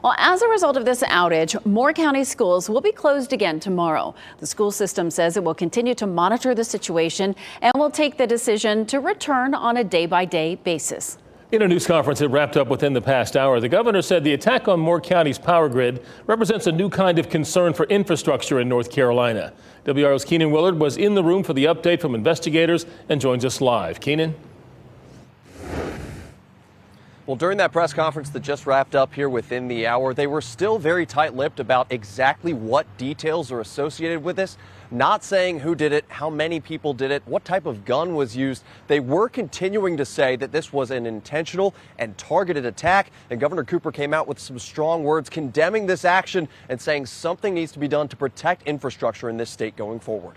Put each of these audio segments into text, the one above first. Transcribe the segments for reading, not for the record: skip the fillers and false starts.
Well, as a result of this outage, Moore County schools will be closed again tomorrow. The school system says it will continue to monitor the situation and will take the decision to return on a day-by-day basis. In a news conference that wrapped up within the past hour, the governor said the attack on Moore County's power grid represents a new kind of concern for infrastructure in North Carolina. WRAL's Keenan Willard was in the room for the update from investigators and joins us live. Keenan? Well, during that press conference that just wrapped up here within the hour, they were still very tight-lipped about exactly what details are associated with this, not saying who did it, how many people did it, what type of gun was used. They were continuing to say that this was an intentional and targeted attack, and Governor Cooper came out with some strong words condemning this action and saying something needs to be done to protect infrastructure in this state going forward.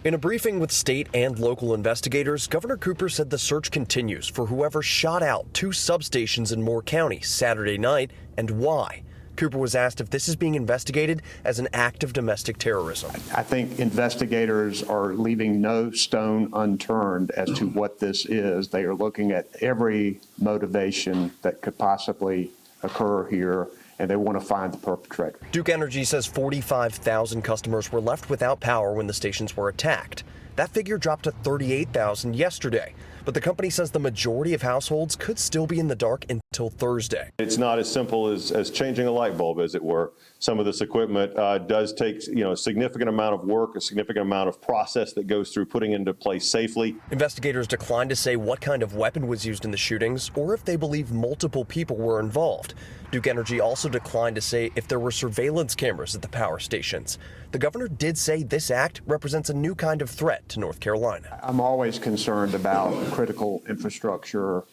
In a briefing with state and local investigators, Governor Cooper said the search continues for whoever shot out 2 substations in Moore County Saturday night and why. Cooper was asked if this is being investigated as an act of domestic terrorism. I think investigators are leaving no stone unturned as to what this is. They are looking at every motivation that could possibly occur here, and they want to find the perpetrator. Duke Energy says 45,000 customers were left without power when the stations were attacked. That figure dropped to 38,000 yesterday, but the company says the majority of households could still be in the dark until Thursday. It's not as simple as changing a light bulb, as it were. Some of this equipment does take, a significant amount of work, a significant amount of process that goes through putting into place safely. Investigators declined to say what kind of weapon was used in the shootings or if they believe multiple people were involved. Duke Energy also declined to say if there were surveillance cameras at the power stations. The governor did say this act represents a new kind of threat to North Carolina. I'm always concerned about critical infrastructure,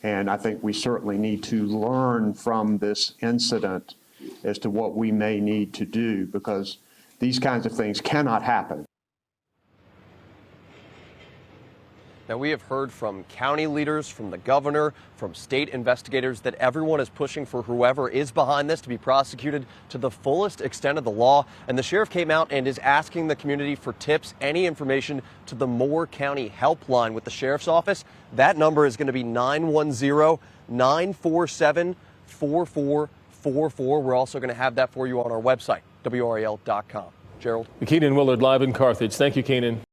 and I think we certainly need to learn from this incident as to what we may need to do, because these kinds of things cannot happen. Now, we have heard from county leaders, from the governor, from state investigators that everyone is pushing for whoever is behind this to be prosecuted to the fullest extent of the law. And the sheriff came out and is asking the community for tips, any information to the Moore County helpline with the sheriff's office. That number is going to be 910-947-4444. We're also going to have that for you on our website, WRAL.com. Gerald? Keenan Willard live in Carthage. Thank you, Keenan.